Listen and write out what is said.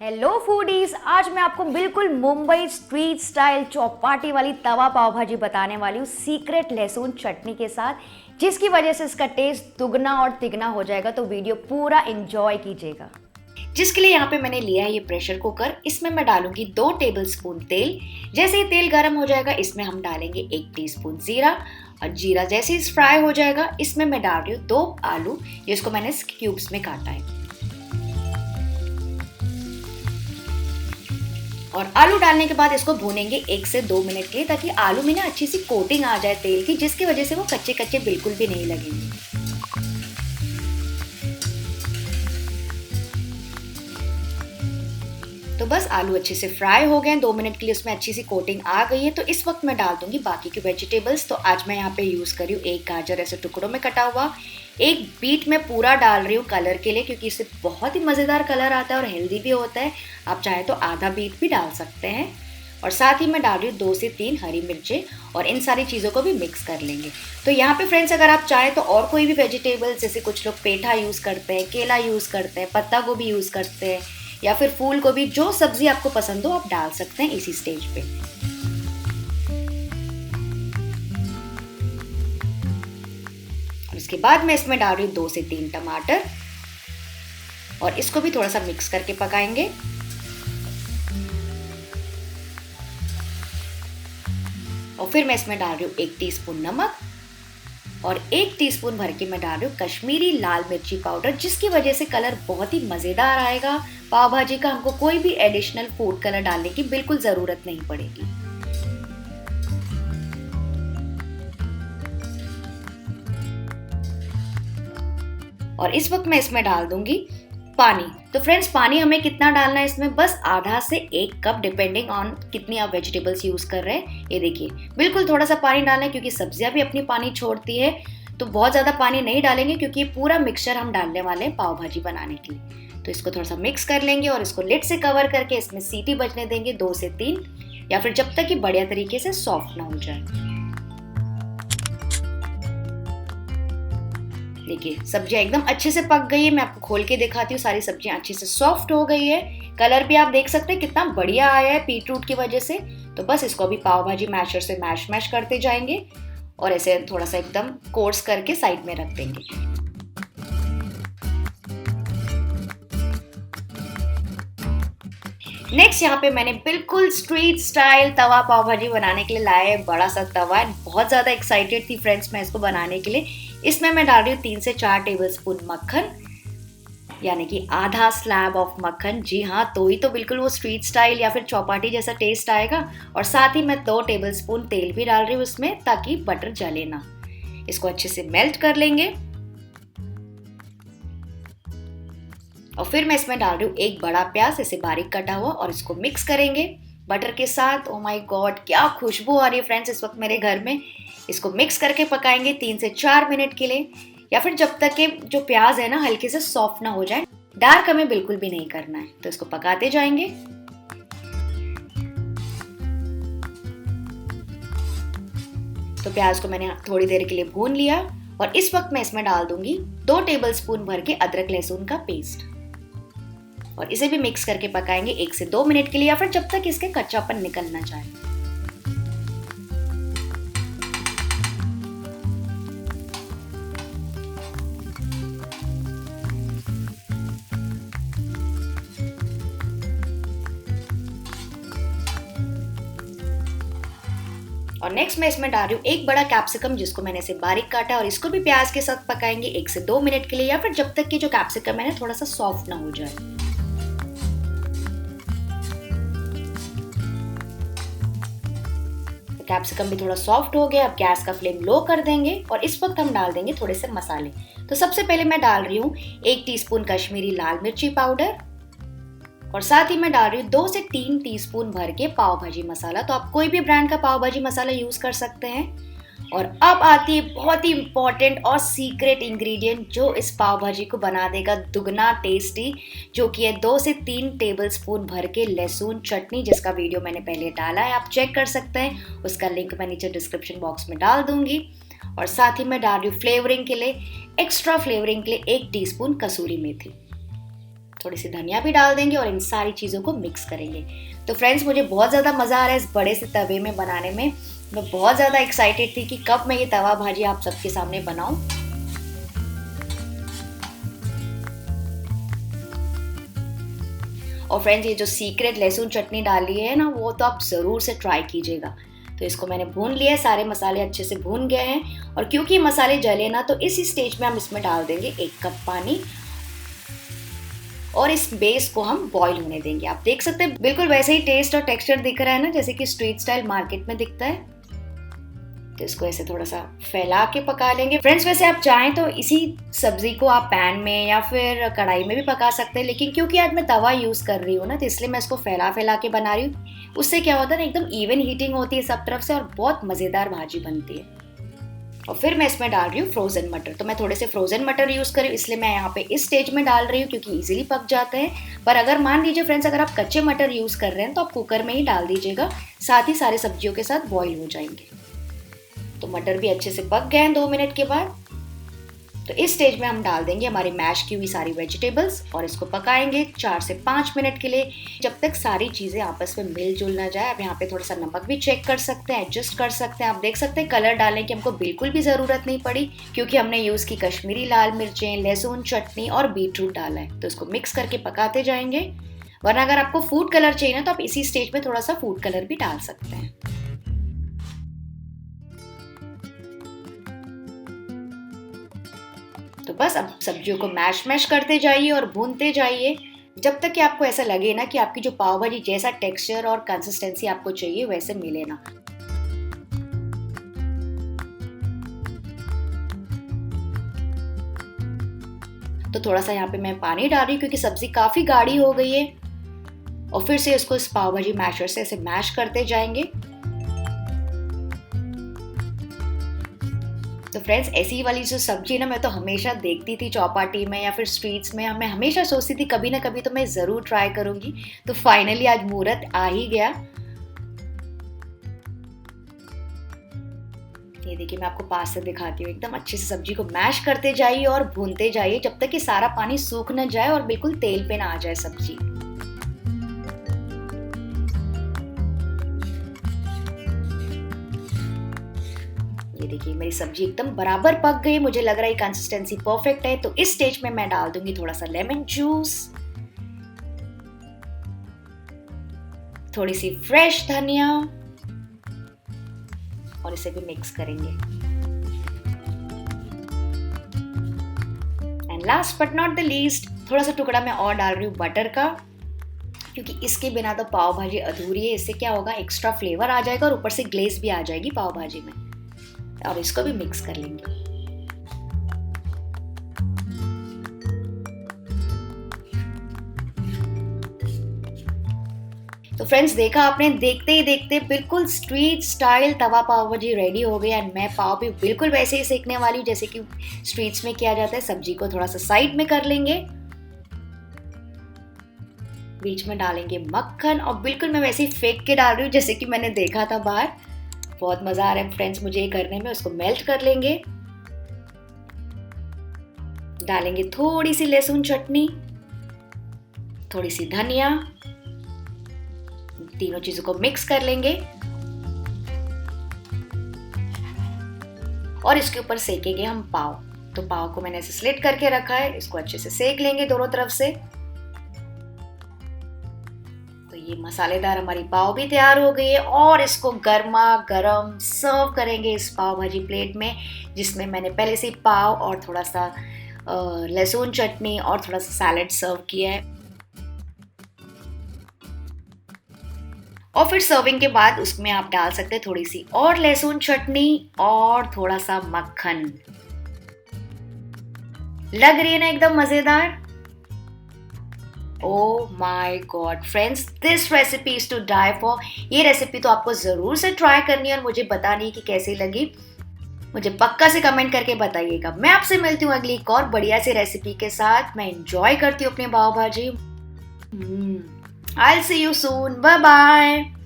Hello foodies, आज मैं आपको बिल्कुल मुंबई स्ट्रीट स्टाइल चौपाटी वाली तवा पाव भाजी बताने वाली हूँ सीक्रेट लहसुन चटनी के साथ, जिसकी वजह से इसका टेस्ट दुगना और तिगना हो जाएगा। तो वीडियो पूरा एंजॉय कीजिएगा। जिसके लिए यहाँ पे मैंने लिया है ये प्रेशर कुकर। इसमें मैं डालूंगी 2 टेबलस्पून तेल। जैसे ही तेल गर्म हो जाएगा इसमें हम डालेंगे 1 टीस्पून जीरा, और जीरा जैसे ही फ्राई हो जाएगा इसमें मैं डाल रही हूँ 2 आलू, जिसको मैंने क्यूब्स में काटा है। और आलू डालने के बाद इसको भूनेंगे 1 से 2 मिनट के लिए, ताकि आलू में ना अच्छी सी कोटिंग आ जाए तेल की, जिसकी वजह से वो कच्चे कच्चे बिल्कुल भी नहीं लगेंगे। तो बस आलू अच्छे से फ्राई हो गए, 2 मिनट के लिए उसमें अच्छी सी कोटिंग आ गई है। तो इस वक्त मैं डाल दूंगी बाकी के वेजिटेबल्स। तो आज मैं यहाँ पे यूज़ कर रही हूँ 1 गाजर ऐसे टुकड़ों में कटा हुआ, 1 बीट मैं पूरा डाल रही हूँ कलर के लिए, क्योंकि इससे बहुत ही मज़ेदार कलर आता है और हेल्दी भी होता है। आप चाहे तो आधा बीट भी डाल सकते हैं। और साथ ही मैं डाल रही हूँ 2 से 3 हरी मिर्चें, और इन सारी चीज़ों को भी मिक्स कर लेंगे। तो यहाँ पे फ्रेंड्स, अगर आप चाहें तो और कोई भी वेजिटेबल्स, जैसे कुछ लोग पेठा यूज़ करते हैं, केला यूज़ करते हैं, पत्ता गोभी यूज़ करते हैं, या फिर फूल गोभी, जो सब्जी आपको पसंद हो आप डाल सकते हैं इसी स्टेज पे। और इसके बाद मैं इसमें डाल रही हूँ 2 से 3 टमाटर, और इसको भी थोड़ा सा मिक्स करके पकाएंगे। और फिर मैं इसमें डाल रही हूँ 1 टीस्पून नमक, और 1 टीस्पून भर के मैं डाल रही हूँ कश्मीरी लाल मिर्ची पाउडर, जिसकी वजह से कलर बहुत ही मज़ेदार आएगा पाव भाजी का। हमको कोई भी एडिशनल फूड कलर डालने की बिल्कुल ज़रूरत नहीं पड़ेगी। और इस वक्त मैं इसमें डाल दूंगी पानी। तो फ्रेंड्स, पानी हमें कितना डालना है इसमें, बस आधा से 1 कप, डिपेंडिंग ऑन कितनी आप वेजिटेबल्स यूज कर रहे हैं। ये देखिए, बिल्कुल थोड़ा सा पानी डालना है, क्योंकि सब्जियां भी अपनी पानी छोड़ती है। तो बहुत ज़्यादा पानी नहीं डालेंगे, क्योंकि ये पूरा मिक्सचर हम डालने वाले हैं पाव भाजी बनाने के लिए। तो इसको थोड़ा सा मिक्स कर लेंगे, और इसको लिड से कवर करके इसमें सीटी बजने देंगे 2 से 3, या फिर जब तक कि बढ़िया तरीके से सॉफ्ट ना हो जाए। देखिए, सब्जियां एकदम अच्छे से पक गई है। मैं आपको खोल के दिखाती हूँ, सारी सब्जियां अच्छे से सॉफ्ट हो गई है। कलर भी आप देख सकते हैं कितना बढ़िया आया है बीटरूट की वजह से। तो बस इसको अभी पाव भाजी मैशर से मैश करते जाएंगे, और ऐसे थोड़ा सा एकदम कोर्स करके साइड में रख देंगे। नेक्स्ट यहाँ पे मैंने बिल्कुल स्ट्रीट स्टाइल तवा पाव भाजी बनाने के लिए लाया है बड़ा सा तवा। बहुत ज़्यादा एक्साइटेड थी फ्रेंड्स मैं इसको बनाने के लिए। इसमें मैं डाल रही हूँ 3 से 4 टेबलस्पून मक्खन, यानी कि आधा स्लैब ऑफ मक्खन। जी हाँ, तो ही तो बिल्कुल वो स्ट्रीट स्टाइल या फिर चौपाटी जैसा टेस्ट आएगा। और साथ ही मैं 2 टेबलस्पून तेल भी डाल रही हूँ इसमें, ताकि बटर जले ना। इसको अच्छे से मेल्ट कर लेंगे। और फिर मैं इसमें डाल रही हूँ 1 बड़ा प्याज ऐसे बारीक कटा हुआ, और इसको मिक्स करेंगे बटर के साथ। ओ माय गॉड, क्या खुशबू आ रही है फ्रेंड्स इस वक्त मेरे घर में। इसको मिक्स करके पकाएंगे 3 से 4 मिनट के लिए, या फिर जब तक कि जो प्याज है ना हल्के से सॉफ्ट ना हो जाए। डार्क हमें बिल्कुल भी नहीं करना है। तो इसको पकाते जाएंगे। तो प्याज को मैंने थोड़ी देर के लिए भून लिया, और इस वक्त मैं इसमें डाल दूंगी 2 टेबलस्पून भर के अदरक लहसुन का पेस्ट, और इसे भी मिक्स करके पकाएंगे 1 से 2 मिनट के लिए, या फिर जब तक इसके कच्चापन निकल ना जाए। और नेक्स्ट मैं इसमें डाल रही हूँ 1 बड़ा कैप्सिकम, जिसको मैंने इसे बारीक काटा, और इसको भी प्याज के साथ पकाएंगे 1 से 2 मिनट के लिए, या फिर जब तक कि जो कैप्सिकम है थोड़ा सा सॉफ्ट ना हो जाए। तो कैप्सिकम भी थोड़ा सॉफ्ट हो गया। अब गैस का फ्लेम लो कर देंगे, और इस वक्त हम डाल देंगे थोड़े से मसाले। तो सबसे पहले मैं डाल रही हूँ 1 टीस्पून कश्मीरी लाल मिर्ची पाउडर, और साथ ही मैं डाल रही हूँ 2 से 3 टीस्पून भर के पाव भाजी मसाला। तो आप कोई भी ब्रांड का पाव भाजी मसाला यूज कर सकते हैं। और अब आती है बहुत ही इंपॉर्टेंट और सीक्रेट इंग्रेडिएंट, जो इस पाव भाजी को बना देगा दुगना टेस्टी, जो कि है 2 से 3 टेबलस्पून भर के लहसुन चटनी, जिसका वीडियो मैंने पहले डाला है, आप चेक कर सकते हैं। उसका लिंक मैं नीचे डिस्क्रिप्शन बॉक्स में डाल दूंगी। और साथ ही मैं डाल रही हूँ फ्लेवरिंग के लिए, एक्स्ट्रा फ्लेवरिंग के लिए 1 टीस्पून कसूरी मेथी। थोड़ी सी धनिया भी डाल देंगे और इन सारी चीज़ों को मिक्स करेंगे। तो फ्रेंड्स, मुझे बहुत ज़्यादा मज़ा आ रहा है इस बड़े से तवे में बनाने में। मैं बहुत ज़्यादा एक्साइटेड थी कि कब मैं ये तवा भाजी आप सबके सामने बनाऊं। और फ्रेंड्स, ये जो सीक्रेट लहसुन चटनी डाली है ना, वो तो आप ज़रूर से ट्राई कीजिएगा। तो इसको मैंने भून लिया है, सारे मसाले अच्छे से भून गए हैं। और क्योंकि मसाले जले ना, तो इसी स्टेज में हम इसमें डाल देंगे 1 कप पानी और इस बेस को हम बॉईल होने देंगे। आप देख सकते हैं बिल्कुल वैसे ही टेस्ट और टेक्सचर दिख रहा है ना, जैसे कि स्ट्रीट स्टाइल मार्केट में दिखता है। तो इसको ऐसे थोड़ा सा फैला के पका लेंगे। फ्रेंड्स, वैसे आप चाहें तो इसी सब्जी को आप पैन में या फिर कढ़ाई में भी पका सकते हैं, लेकिन क्योंकि आज मैं तवा यूज कर रही हूँ ना, तो इसलिए मैं इसको फैला फैला के बना रही हूँ। उससे क्या होता है ना, एकदम इवन हीटिंग होती है सब तरफ से और बहुत मजेदार भाजी बनती है। और फिर मैं इसमें डाल रही हूँ फ्रोजन मटर। तो मैं थोड़े से फ्रोजन मटर यूज करी, इसलिए मैं यहाँ पे इस स्टेज में डाल रही हूँ क्योंकि इजीली पक जाते हैं। पर अगर मान लीजिए फ्रेंड्स, अगर आप कच्चे मटर यूज कर रहे हैं तो आप कुकर में ही डाल दीजिएगा, साथ ही सारे सब्जियों के साथ बॉईल हो जाएंगे। तो मटर भी अच्छे से पक गए हैं 2 मिनट के बाद। तो इस स्टेज में हम डाल देंगे हमारी मैश की हुई सारी वेजिटेबल्स और इसको पकाएंगे 4 से 5 मिनट के लिए, जब तक सारी चीज़ें आपस में मिलजुल ना जाए। अब यहाँ पे थोड़ा सा नमक भी चेक कर सकते हैं, एडजस्ट कर सकते हैं। आप देख सकते हैं कलर डालने की हमको बिल्कुल भी ज़रूरत नहीं पड़ी, क्योंकि हमने यूज़ की कश्मीरी लाल मिर्चें, लहसुन चटनी और बीटरूट डाला है। तो इसको मिक्स करके पकाते जाएंगे। वरना अगर आपको फूड कलर चाहिए ना, तो आप इसी स्टेज में थोड़ा सा फूड कलर भी डाल सकते हैं। तो बस अब सब्जियों को मैश करते जाइए और भूनते जाइए, जब तक कि आपको ऐसा लगे ना कि आपकी जो पाव भाजी जैसा टेक्सचर और कंसिस्टेंसी आपको चाहिए वैसे मिले ना। तो थोड़ा सा यहाँ पे मैं पानी डाल रही हूँ क्योंकि सब्जी काफी गाढ़ी हो गई है। और फिर से इसको इस पाव भाजी मैशर से ऐसे मैश करते जाएंगे। तो फ्रेंड्स, ऐसी वाली जो सब्जी ना, मैं तो हमेशा देखती थी चौपाटी में या फिर स्ट्रीट्स में। मैं हमेशा सोचती थी कभी ना कभी तो मैं ज़रूर ट्राई करूंगी। तो फाइनली आज मुहूर्त आ ही गया। ये देखिए, मैं आपको पास से दिखाती हूँ। एकदम अच्छे से सब्जी को मैश करते जाइए और भूनते जाइए जब तक कि सारा पानी सूख न जाए और बिल्कुल तेल पे ना आ जाए सब्जी। ये देखिए, मेरी सब्जी एकदम बराबर पक गई। मुझे लग रहा है कंसिस्टेंसी परफेक्ट है। तो इस स्टेज में मैं डाल दूंगी थोड़ा सा लेमन जूस, थोड़ी सी फ्रेश धनिया और इसे भी मिक्स करेंगे। And last but not the least, थोड़ा सा टुकड़ा मैं और डाल रही हूँ बटर का, क्योंकि इसके बिना तो पाव भाजी अधूरी है। इससे क्या होगा, एक्स्ट्रा फ्लेवर आ जाएगा और ऊपर से ग्लेज भी आ जाएगी पाव भाजी में। और इसको भी मिक्स कर लेंगे। तो फ्रेंड्स, देखा आपने, देखते ही देखते बिल्कुल स्ट्रीट स्टाइल तवा पाव भाजी रेडी हो गई। एंड मैं पाव भी बिल्कुल वैसे ही सेकने वाली हूँ जैसे कि स्ट्रीट्स में किया जाता है। सब्जी को थोड़ा सा साइड में कर लेंगे, बीच में डालेंगे मक्खन और बिल्कुल मैं वैसे ही फेंक के डाल रही हूँ जैसे कि मैंने देखा था बाहर। बहुत मजा आ रहा है फ्रेंड्स मुझे ये करने में। उसको मेल्ट कर लेंगे, डालेंगे थोड़ी सी लहसुन चटनी, थोड़ी सी धनिया, तीनों चीजों को मिक्स कर लेंगे और इसके ऊपर सेकेंगे हम पाव। तो पाव को मैंने ऐसे स्लिट करके रखा है, इसको अच्छे से सेक लेंगे दोनों तरफ से। ये मसालेदार हमारी पाव भी तैयार हो गई है और इसको गर्मा गर्म सर्व करेंगे इस पाव भाजी प्लेट में, जिसमें मैंने पहले से पाव और थोड़ा सा लहसुन चटनी और थोड़ा सा सैलेड सर्व किया है। और फिर सर्विंग के बाद उसमें आप डाल सकते हैं थोड़ी सी और लहसुन चटनी और थोड़ा सा मक्खन। लग रही है ना एकदम मजेदार। Oh my God, friends, this recipe is to die for। ये रेसिपी तो आपको जरूर से ट्राई करनी है और मुझे बतानी है कि कैसी लगी। मुझे पक्का से कमेंट करके बताइएगा। मैं आपसे मिलती हूँ अगली एक और बढ़िया सी रेसिपी के साथ। मैं एंजॉय करती हूँ अपने पाव भाजी। I'll see you soon. Bye bye.